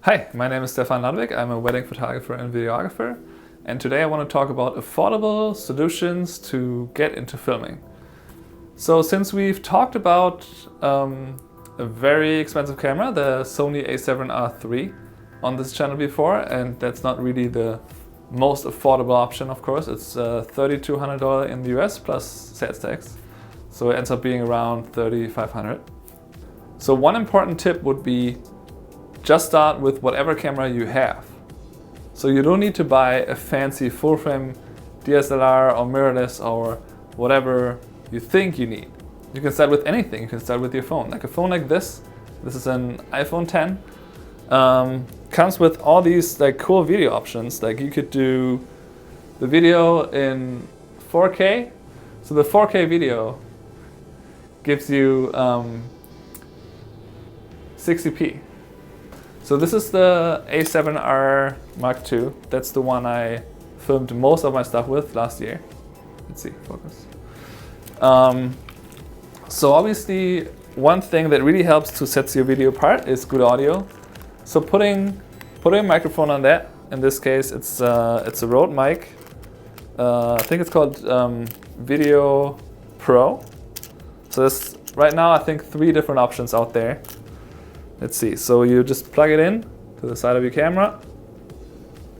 Hi, my name is Stefan. I'm a wedding photographer and videographer, and today I want to talk about affordable solutions to get into filming. So since we've talked about a very expensive camera, the Sony a7R III, on this channel before, and that's not really the most affordable option, of course. It's $3,200 in the US plus sales tax, so it ends up being around $3,500. So one important tip would be just start with whatever camera you have. So you don't need to buy a fancy full-frame DSLR or mirrorless or whatever you think you need. You can start with anything. You can start with your phone. Like a phone like this. This is an iPhone 10. Comes with all these like cool video options. Like you could do the video in 4K. So the 4K video gives you 60p. So this is the A7R Mark II. That's the one I filmed most of my stuff with last year. Let's see, focus. So obviously one thing that really helps to set your video apart is good audio. So putting a microphone on that, in this case it's a Rode mic. I think it's called Video Pro. So there's right now I think 3 different options out there. Let's see, so you just plug it in to the side of your camera.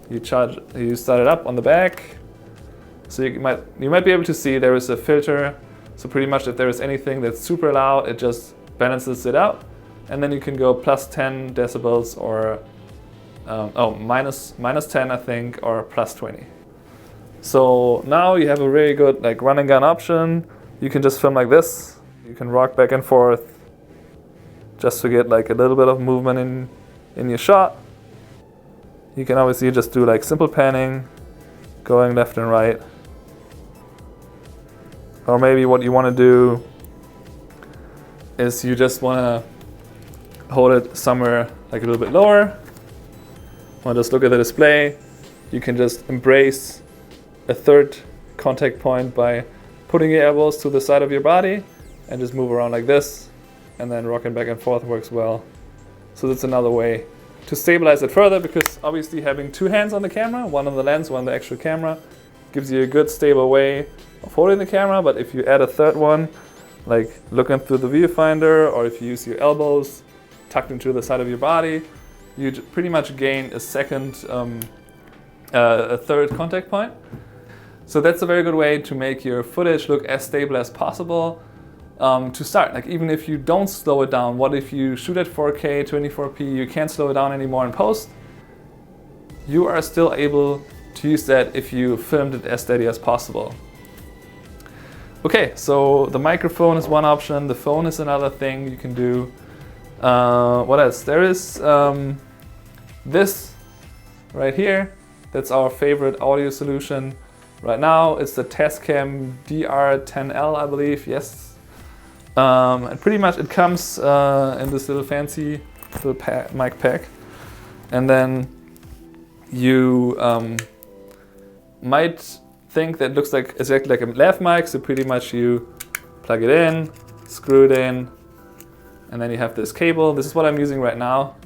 You start it up on the back. So you might be able to see there is a filter. So pretty much if there is anything that's super loud, it just balances it out. And then you can go plus 10 decibels or minus 10 I think, or plus 20. So now you have a really good like run and gun option. You can just film like this. You can rock back and forth just to get like a little bit of movement in your shot. You can obviously just do like simple panning, going left and right. Or maybe what you want to do is you just want to hold it somewhere like a little bit lower. Want to just look at the display. You can just embrace a third contact point by putting your elbows to the side of your body and just move around like this. And then rocking back and forth works well. So that's another way to stabilize it further, because obviously having 2 hands on the camera, one on the lens, one on the actual camera, gives you a good stable way of holding the camera. But if you add a third one, like looking through the viewfinder, or if you use your elbows tucked into the side of your body, you pretty much gain a third contact point. So that's a very good way to make your footage look as stable as possible. To start, like even if you don't slow it down, what if you shoot at 4K, 24p, you can't slow it down anymore in post, you are still able to use that if you filmed it as steady as possible. Okay, so the microphone is one option, the phone is another thing you can do. What else? There is this right here, that's our favorite audio solution right now. It's the Tascam DR10L, I believe, yes. And pretty much it comes in this little fancy little mic pack, and then you might think that it looks like exactly like a lav mic. So pretty much you plug it in, screw it in, and then you have this cable. This is what I'm using right now.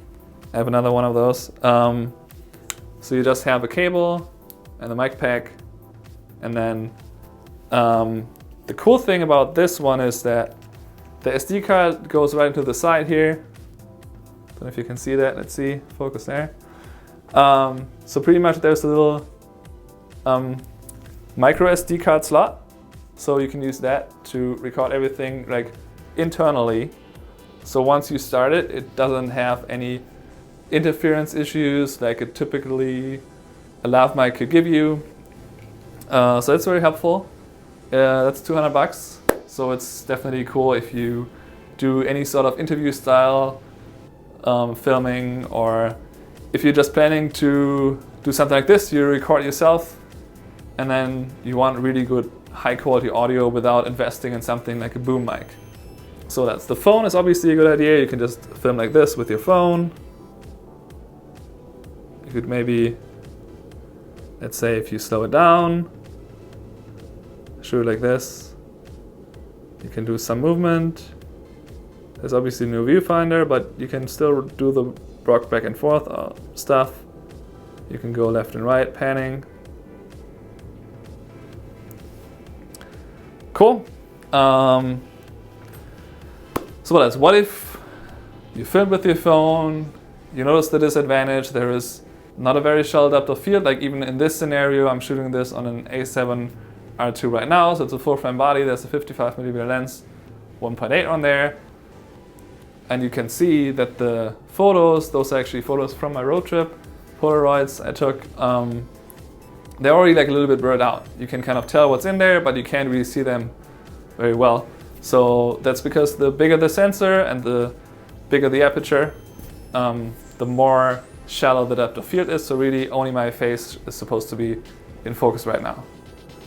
I have another one of those. So you just have a cable and the mic pack, and then the cool thing about this one is that the SD card goes right into the side here. Don't know if you can see that. Let's see, focus there. So pretty much there's a little micro SD card slot. So you can use that to record everything like internally. So once you start it, it doesn't have any interference issues like a lav mic could give you. So that's very helpful. That's $200. So it's definitely cool if you do any sort of interview style filming, or if you're just planning to do something like this, you record yourself and then you want really good high quality audio without investing in something like a boom mic. So that's the phone is obviously a good idea. You can just film like this with your phone. You could maybe, let's say if you slow it down, shoot it like this. You can do some movement. There's obviously no viewfinder, but you can still do the rock back and forth stuff. You can go left and right, panning. Cool. So what else? What if you film with your phone, you notice the disadvantage, there is not a very shallow depth of field, like even in this scenario, I'm shooting this on an A7 R2 right now, so it's a full frame body, there's a 55mm lens, 1.8 on there. And you can see that the photos, those are actually photos from my road trip, Polaroids I took, they're already like a little bit blurred out. You can kind of tell what's in there, but you can't really see them very well. So that's because the bigger the sensor and the bigger the aperture, the more shallow the depth of field is. So really only my face is supposed to be in focus right now.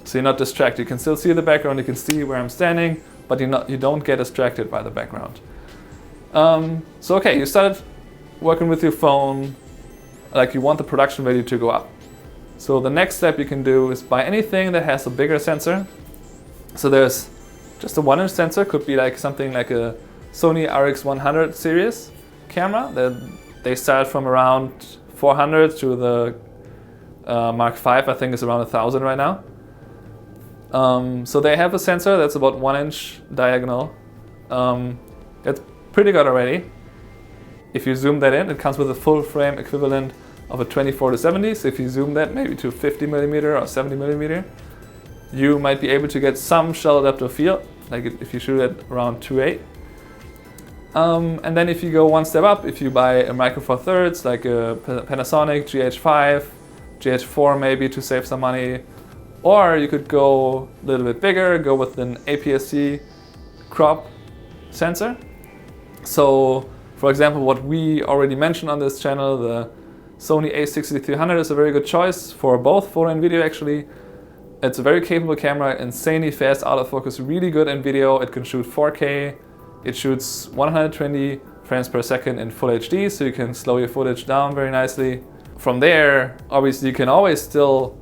So you're not distracted. You can still see the background, you can see where I'm standing, but you don't get distracted by the background. So okay, you started working with your phone, like you want the production value to go up. So the next step you can do is buy anything that has a bigger sensor. So there's just a 1-inch sensor, could be like something like a Sony RX100 series camera. They start from around 400 to the Mark V, I think is around 1,000 right now. So they have a sensor that's about 1-inch diagonal. It's pretty good already. If you zoom that in, it comes with a full frame equivalent of a 24-70. So if you zoom that maybe to 50mm or 70mm, you might be able to get some shallow depth of field, like if you shoot at around 2.8. And then if you go one step up, if you buy a Micro Four Thirds, like a Panasonic GH5, GH4 maybe to save some money, or you could go a little bit bigger, go with an APS-C crop sensor. So for example, what we already mentioned on this channel, the Sony a6300 is a very good choice for both photo and video actually. It's a very capable camera, insanely fast autofocus, really good in video. It can shoot 4K, it shoots 120 frames per second in full HD, so you can slow your footage down very nicely. From there, obviously you can always still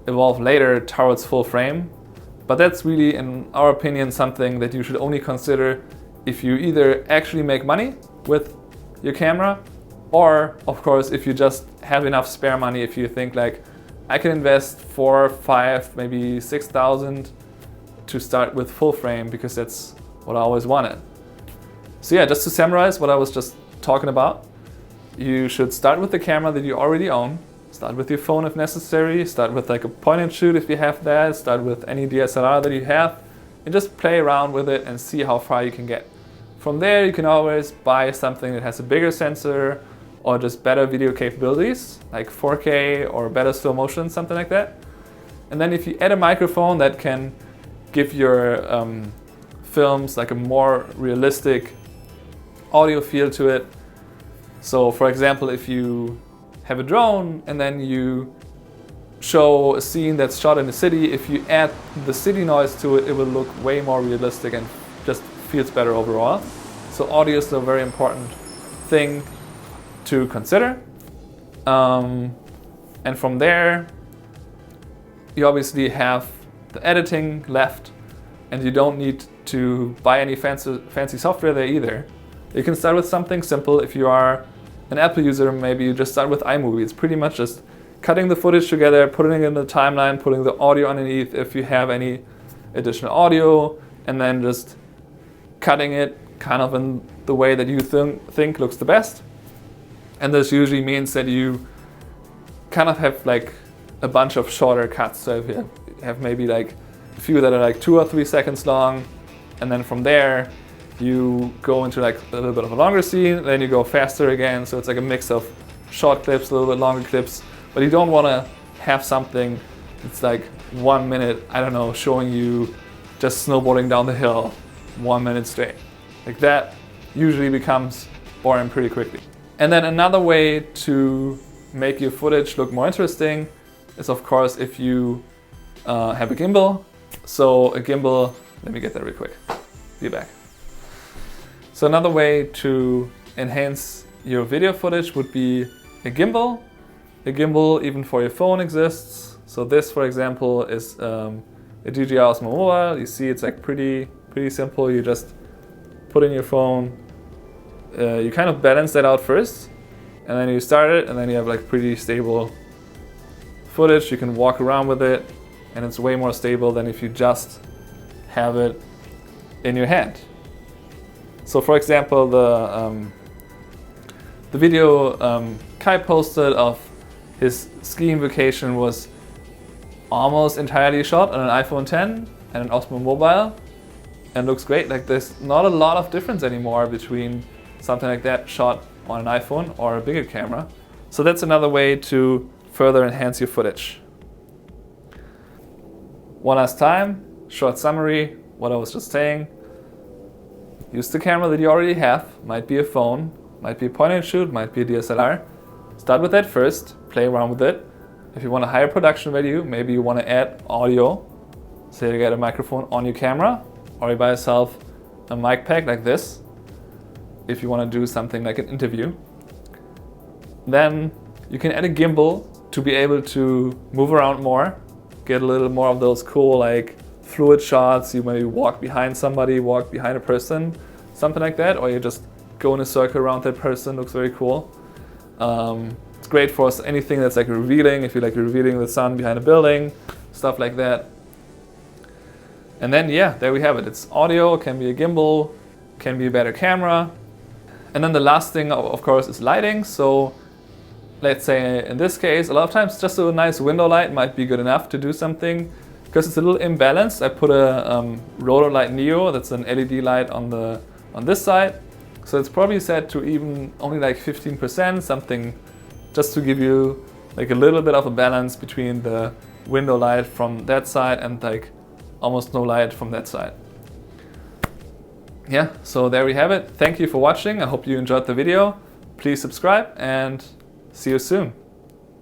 evolve later towards full frame, but that's really, in our opinion, something that you should only consider if you either actually make money with your camera, or of course if you just have enough spare money, if you think like, I can invest 4, 5, maybe 6,000 to start with full frame because that's what I always wanted. So yeah, just to summarize what I was just talking about, you should start with the camera that you already own, start with your phone if necessary, start with like a point and shoot if you have that, start with any DSLR that you have, and just play around with it and see how far you can get. From there you can always buy something that has a bigger sensor, or just better video capabilities, like 4K or better slow motion, something like that. And then if you add a microphone that can give your films like a more realistic audio feel to it. So for example, if you have a drone and then you show a scene that's shot in a city, if you add the city noise to it, it will look way more realistic and just feels better overall. So audio is a very important thing to consider. And from there, you obviously have the editing left, and you don't need to buy any fancy software there either. You can start with something simple. If you are an Apple user, maybe you just start with iMovie. It's pretty much just cutting the footage together, putting it in the timeline, putting the audio underneath if you have any additional audio, and then just cutting it kind of in the way that you think looks the best. And this usually means that you kind of have like a bunch of shorter cuts. So if you have maybe like a few that are like 2 or 3 seconds long, and then from there you go into like a little bit of a longer scene, then you go faster again. So it's like a mix of short clips, a little bit longer clips, but you don't want to have something that's like 1 minute, I don't know, showing you just snowboarding down the hill 1 minute straight. Like that usually becomes boring pretty quickly. And then another way to make your footage look more interesting is of course if you have a gimbal. So a gimbal, let me get that real quick, be back. So another way to enhance your video footage would be a gimbal. A gimbal even for your phone exists. So this for example is a DJI Osmo Mobile. You see it's like pretty simple. You just put in your phone. You kind of balance that out first, and then you start it, and then you have like pretty stable footage. You can walk around with it, and it's way more stable than if you just have it in your hand. So for example, the video Kai posted of his skiing vacation was almost entirely shot on an iPhone X and an Osmo Mobile, and looks great. Like, there's not a lot of difference anymore between something like that shot on an iPhone or a bigger camera. So that's another way to further enhance your footage. One last time, short summary, what I was just saying. Use the camera that you already have, might be a phone, might be a point and shoot, might be a DSLR. Start with that first, play around with it. If you want a higher production value, maybe you want to add audio. So you get a microphone on your camera, or you buy yourself a mic pack like this, if you want to do something like an interview. Then you can add a gimbal to be able to move around more, get a little more of those cool like fluid shots. You maybe walk behind somebody, walk behind a person, something like that, or you just go in a circle around that person. Looks very cool. It's great for anything that's like revealing, if you like revealing the sun behind a building, stuff like that. And then yeah, there we have it. It's audio, can be a gimbal, can be a better camera. And then the last thing, of course, is lighting. So let's say in this case, a lot of times just a nice window light might be good enough to do something, because it's a little imbalanced. I put a Rotor Light Neo, that's an LED light on this side. So it's probably set to even only like 15%, something just to give you like a little bit of a balance between the window light from that side and like almost no light from that side. Yeah, so there we have it. Thank you for watching. I hope you enjoyed the video. Please subscribe and see you soon.